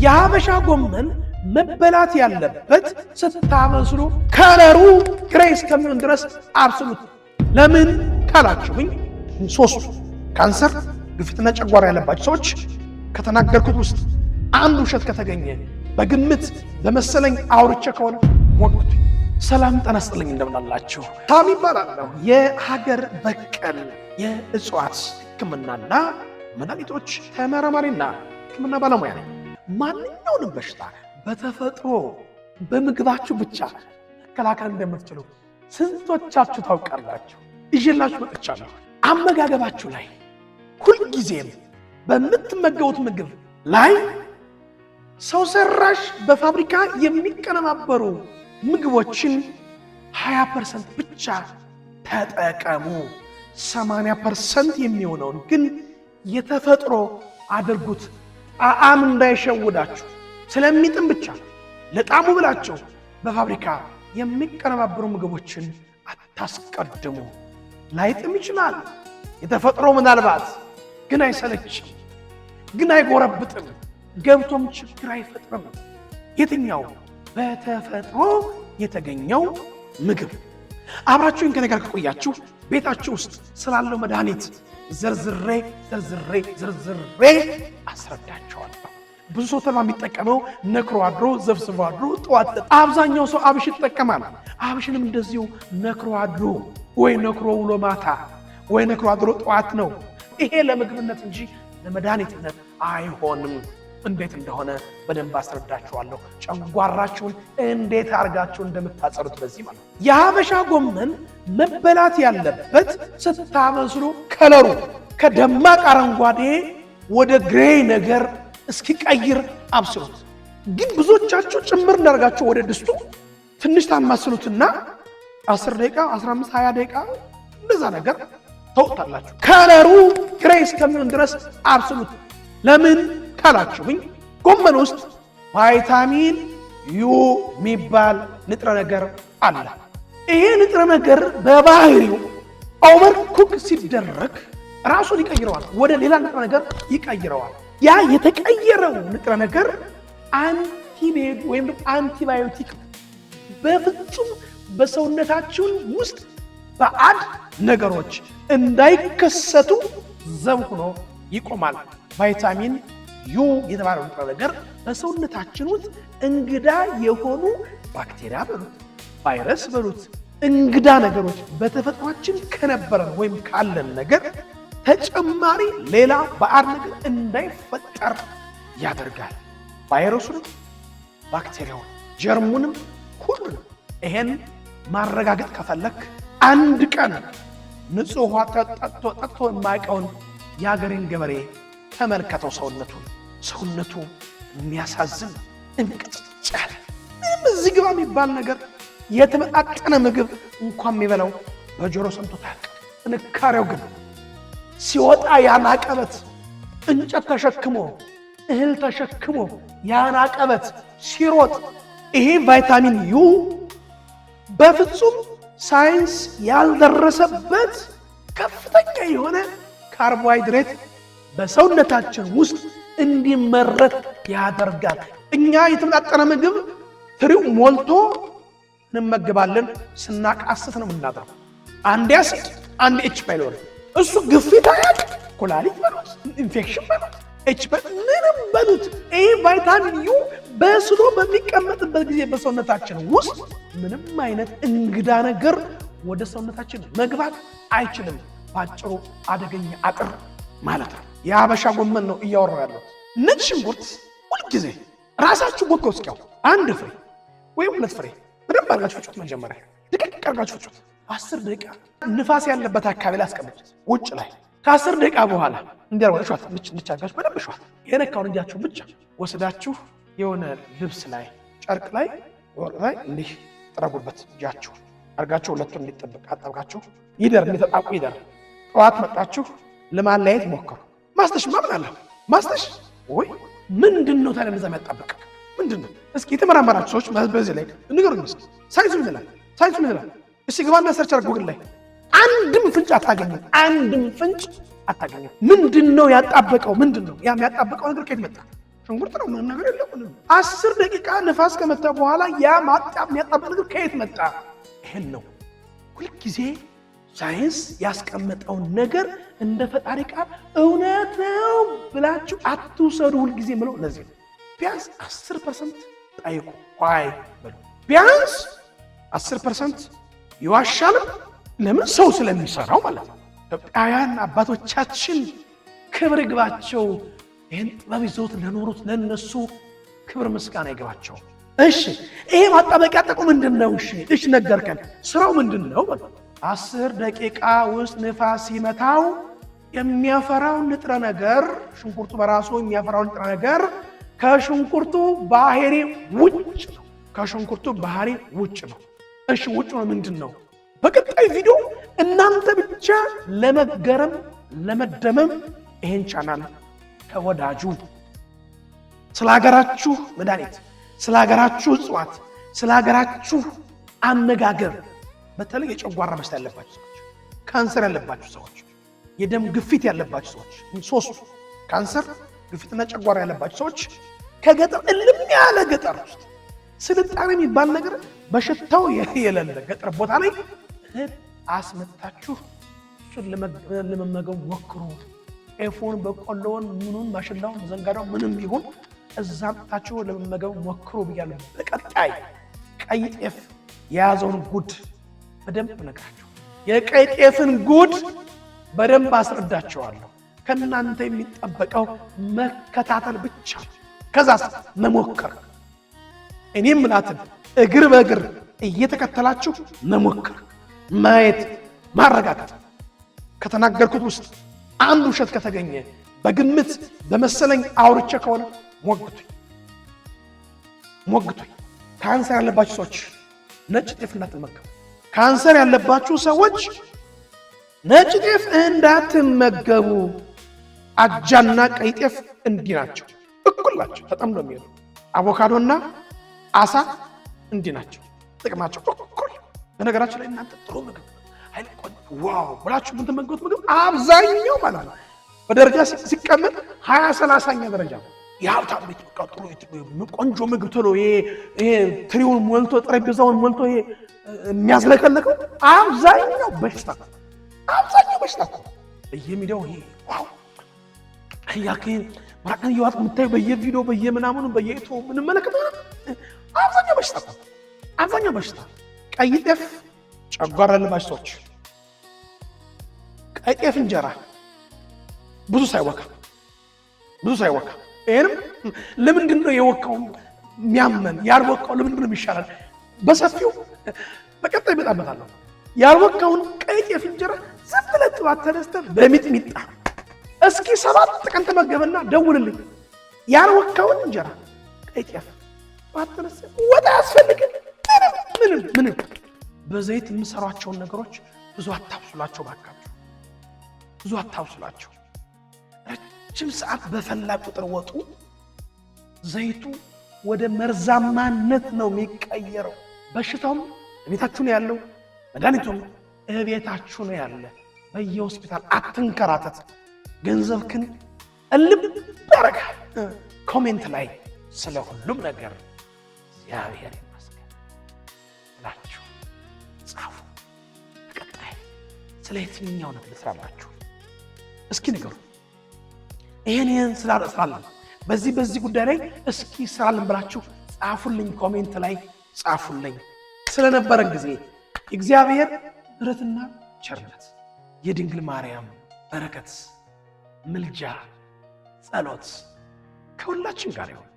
የሀበሻ ጎመን መበላት ያለበት ስታበስሉ ከለሩ ግሬይ እስከሚሆን ድረስ አብስሉት። ለምን ካላችሁኝ ሶስቱ ካንሰር፣ ግፊትና ጨጓራ ያለባቸው ሰዎች ከተናገርኩት ውስጥ አንድ ውሸት ከተገኘ በግምት በመሰለኝ አውርቼ ከሆነ ሞግቱ። ሰላም ጤና ይስጥልኝ፣ እንደምናላችሁ ታሚ ይባላለሁ። የሀገር በቀል የእጽዋት ሕክምናና መድኃኒቶች ተመራማሪና ሕክምና ባለሙያ ነኝ። ማንኛውንም በሽታ በተፈጥሮ በምግባችሁ ብቻ መከላከል እንደምትችሉ ስንቶቻችሁ ታውቃላችሁ? ይዤላችሁ መጥቻለሁ። አመጋገባችሁ ላይ ሁልጊዜም በምትመገቡት ምግብ ላይ ሰው ሰራሽ በፋብሪካ የሚቀነባበሩ ምግቦችን 20% ብቻ ተጠቀሙ። 80% የሚሆነውን ግን የተፈጥሮ አድርጉት። ጣዕም እንዳይሸውዳችሁ ስለሚጥም ብቻ ለጣዕሙ ብላችሁ በፋብሪካ የሚቀነባበሩ ምግቦችን አታስቀድሙ። ላይጥም ይችላል የተፈጥሮ ምናልባት ግን አይሰለችም፣ ግን አይጎረብጥም፣ ገብቶም ችግር አይፈጥርም። የትኛው በተፈጥሮ የተገኘው ምግብ። አብራችሁን ከኔ ጋር ከቆያችሁ ቤታችሁ ውስጥ ስላለው መድኃኒት ዘርዝሬ አስረዳቸዋለሁ። ብዙ ሰው ተማ የሚጠቀመው ነክሮ አድሮ ዘብስቦ አድሮ ጠዋት። አብዛኛው ሰው አብሽ ይጠቀማል። አብሽንም እንደዚሁ ነክሮ አድሮ ወይ ነክሮ ውሎ ማታ ወይ ነክሮ አድሮ ጠዋት ነው። ይሄ ለምግብነት እንጂ ለመድኃኒትነት አይሆንም። እንዴት እንደሆነ በደንብ አስረዳችኋለሁ። ጨጓራችሁን እንዴት አርጋችሁ እንደምታጸሩት በዚህ ማለት ነው። የሀበሻ ጎመን መበላት ያለበት ስታበስሉ ከለሩ ከደማቅ አረንጓዴ ወደ ግሬይ ነገር እስኪቀይር አብስሉት። ግን ብዙዎቻችሁ ጭምር እንዳርጋችሁ ወደ ድስቱ ትንሽ ታማስሉትና 10 ደቂቃ 15 20 ደቂቃ እንደዛ ነገር ተውጣላችሁ። ከለሩ ግሬይ እስከሚሆን ድረስ አብስሉት። ለምን ካላችሁኝ ጎመን ውስጥ ቫይታሚን ዩ የሚባል ንጥረ ነገር አለ። ይሄ ንጥረ ነገር በባህሪው ኦቨር ኩክ ሲደረግ ራሱን ይቀይረዋል፣ ወደ ሌላ ንጥረ ነገር ይቀይረዋል። ያ የተቀየረው ንጥረ ነገር አንቲሜድ ወይም አንቲባዮቲክ በፍጹም በሰውነታችን ውስጥ ባዕድ ነገሮች እንዳይከሰቱ ዘብ ሆኖ ይቆማል። ቫይታሚን ዩ የተባለው ንጥረ ነገር በሰውነታችን ውስጥ እንግዳ የሆኑ ባክቴሪያ በሉት ቫይረስ በሉት እንግዳ ነገሮች በተፈጥሯችን ከነበረን ወይም ካለን ነገር ተጨማሪ ሌላ ባዕድ ነገር እንዳይፈጠር ያደርጋል። ቫይረሱንም ባክቴሪያውን ጀርሙንም ሁሉንም። ይሄን ማረጋገጥ ከፈለክ አንድ ቀን ንጹህ ውሃ ጠጥቶ የማያውቀውን የሀገሬን ገበሬ ተመልከተው። ሰውነቱ የሚያሳዝን እንቅጭጭ ያለ ምንም እዚህ ግባ የሚባል ነገር የተመጣጠነ ምግብ እንኳን የሚበላው በጆሮ ሰምቶ ታያውቅ። ጥንካሬው ግን ሲወጣ ያናቀበት እንጨት ተሸክሞ እህል ተሸክሞ ያናቀበት ሲሮጥ ይሄ ቫይታሚን ዩ በፍጹም ሳይንስ ያልደረሰበት ከፍተኛ የሆነ ካርቦሃይድሬት በሰውነታችን ውስጥ እንዲመረት ያደርጋል። እኛ የተመጣጠነ ምግብ ትሪው ሞልቶ እንመገባለን። ስናቃስት ነው የምናድረው። አንድ አሲድ አንድ ኤች ፓይሎሪ እሱ ግፊት አያቅ ኮላሊት በሉት ኢንፌክሽን በሉት ኤች ምንም በሉት። ይህ ቫይታሚን ዩ በስሎ በሚቀመጥበት ጊዜ በሰውነታችን ውስጥ ምንም አይነት እንግዳ ነገር ወደ ሰውነታችን መግባት አይችልም። ባጭሩ አደገኛ አጥር ማለት ነው። የሀበሻ ጎመን ነው እያወራሁ ያለው። ነጭ ሽንኩርት ሁልጊዜ ራሳችሁ ቦከው እስኪያው አንድ ፍሬ ወይም 2 ፍሬ በደንብ አድርጋችሁ ፍጩት። መጀመሪያ ድቅቅ አድርጋችሁ ፍጩት። 10 ደቂቃ ንፋስ ያለበት አካባቢ ላይ አስቀምጡት፣ ውጭ ላይ። ከ10 ደቂቃ በኋላ እንዲያርወሽ ሻት እንድቻጋችሁ በደንብ ሻት የነካውን እንዲያችሁ ብቻ ወስዳችሁ የሆነ ልብስ ላይ ጨርቅ ላይ ወር ላይ እንዲህ ጥረጉበት። እጃችሁ አድርጋችሁ ሁለቱን እንዲጠብቅ አጣብቃችሁ ይደር እንዲተጣቁ ይደር። ጠዋት መጣችሁ ለማለያየት ሞክሩ። ማስተሽ ማምናለሁ ማስተሽ ወይ ምንድነው ታዲያ እንደዛ የሚያጣብቅ ምንድነው? እስኪ የተመራመራችሁ ሰዎች በዚህ ላይ ንገሩኝ። እስኪ ሳይንሱ ምን ይላል? እስኪ ግባና ሰርች አድርጉ። ጉግል ላይ አንድም ፍንጭ አታገኙም። ምንድነው ያጣበቀው? ምንድነው ያ የሚያጣበቀው ነገር ከየት መጣ? ሽንኩርት ነው፣ ምንም ነገር የለም። 10 ደቂቃ ንፋስ ከመታ በኋላ ያ የሚያጣበቅ ነገር ከየት መጣ? ይሄን ነው ሁልጊዜ ሳይንስ ያስቀመጠውን ነገር እንደ ፈጣሪ ቃል እውነት ነው ብላችሁ አትውሰዱ። ሁልጊዜ ምለው ለዚህ ነው። ቢያንስ 10% ጠይቁ፣ ዋይ በሉ። ቢያንስ 10% ይዋሻልም። ለምን? ሰው ስለሚሰራው ማለት ነው። ኢትዮጵያውያን አባቶቻችን ክብር ይግባቸው። ይህን ጥበብ ይዘውት ለኖሩት ለነሱ ክብር ምስጋና ይግባቸው። እሺ ይሄ ማጣበቂያ ጥቅሙ ምንድነው? እሺ ነገርከን። ስራው ምንድነው? 10 ደቂቃ ውስጥ ንፋስ ሲመታው የሚያፈራው ንጥረ ነገር ሽንኩርቱ በራሱ የሚያፈራው ንጥረ ነገር ከሽንኩርቱ ባህሪ ውጭ ነው። ከሽንኩርቱ ባህሪ ውጭ ነው። እሺ ውጭ ነው ምንድነው? በቀጣይ ቪዲዮ እናንተ ብቻ ለመገረም ለመደመም ይሄን ቻናል ተወዳጁ። ስለ ሀገራችሁ መድኃኒት፣ ስለ ሀገራችሁ እጽዋት፣ ስለ ሀገራችሁ አነጋገር፣ በተለይ የጨጓራ በሽታ ያለባችሁ ሰዎች፣ ካንሰር ያለባችሁ ሰዎች፣ የደም ግፊት ያለባችሁ ሰዎች፣ ሶስቱ ካንሰር፣ ግፊትና ጨጓራ ያለባችሁ ሰዎች ከገጠር እልም ያለ ገጠር ውስጥ ስልጣኔ የሚባል ነገር በሽታው የሌለ ገጠር ቦታ ላይ አስመጣችሁ እሱን ለመመገብ ሞክሩ። ጤፉን፣ በቆሎውን፣ ምኑን፣ ማሽላውን፣ ዘንጋዳው ምንም ይሁን እዛ አምጥታችሁ ለመመገብ ሞክሩ ብያለሁ። በቀጣይ ቀይ ጤፍ የያዘውን ጉድ በደንብ ነግራችሁ የቀይ ጤፍን ጉድ በደንብ አስረዳችኋለሁ። ከእናንተ የሚጠበቀው መከታተል ብቻ፣ ከዛስ መሞከር። እኔም ምናትን እግር በእግር እየተከተላችሁ መሞከር፣ ማየት፣ ማረጋገጥ። ከተናገርኩት ውስጥ አንድ ውሸት ከተገኘ በግምት በመሰለኝ አውርቼ ከሆነ ሞግቱኝ። ካንሰር ያለባችሁ ሰዎች ነጭ ጤፍ እንዳትመገቡ። ካንሰር ያለባችሁ ሰዎች ነጭ ጤፍ እንዳትመገቡ። አጃና ቀይ ጤፍ እንዲህ ናቸው፣ እኩል ናቸው፣ ተጠምዶ የሚሄዱ። አቮካዶና አሳ እንዲህ ናቸው፣ ጥቅማቸው እኩል። በነገራችን ላይ እናንተ ጥሩ ምግብ ዋው ብላችሁ የምትመገቡት ምግብ አብዛኛው ማለት ነው በደረጃ ሲቀመጥ 20-30ኛ ደረጃ ነው። የሀብታም ቤት ጥሩ ቆንጆ ምግብ ቶሎ ይሄ ትሪውን ሞልቶ ጠረጴዛውን ሞልቶ የሚያዝለቀለቀው አብዛኛው በሽታ እኮ በየሚዲያው ይሄ ዋው ያከ ማራቀን ይዋጥ የምታዩ በየቪዲዮ በየምናምኑ በየዩቲዩብ የምንመለከተው አብዛኛው በሽታ። ቀይ ጤፍ ጨጓራ ያለባችሁ ሰዎች ቀይ ጤፍ እንጀራ ብዙ ሳይወካ ይሄንም ለምንድን ነው የወካው የሚያመን? ያልወካው ለምንድን ነው የሚሻላል? በሰፊው በቀጣይ እመጣበታለሁ። ያልወካውን ቀይ ጤፍ እንጀራ ዝም ብለህ ጥዋት ተነስተህ በሚጥሚጣ እስኪ 7 ቀን ተመገበና ደውልልኝ። ያልወካውን እንጀራ ቀይ ጤፍ ጥዋት ተነስተህ ወጣ ያስፈልግህ ምንም በዘይት የምሰሯቸውን ነገሮች ብዙ አታብሱላቸው ባካችሁ፣ ብዙ አታብሱላቸው። ረጅም ሰዓት በፈላ ቁጥር ወጡ ዘይቱ ወደ መርዛማነት ነው የሚቀየረው። በሽታውም እቤታችሁ ነው ያለው፣ መድኃኒቱም እቤታችሁ ነው ያለ። በየሆስፒታል አትንከራተት። ገንዘብክን እልም ያረጋል። ኮሜንት ላይ ስለ ሁሉም ነገር እግዚአብሔር ይመስገን ብላችሁ ጻፉ። በቀጣይ ስለ የትኛው ነገር ልስራላችሁ እስኪ ንገሩ። ይሄን ስላለን በዚህ ጉዳይ ላይ እስኪ ስራልን ብላችሁ ጻፉልኝ፣ ኮሜንት ላይ ጻፉልኝ። ስለነበረን ጊዜ እግዚአብሔር ምሕረትና ቸርነት የድንግል ማርያም በረከት፣ ምልጃ፣ ጸሎት ከሁላችን ጋር ይሁን።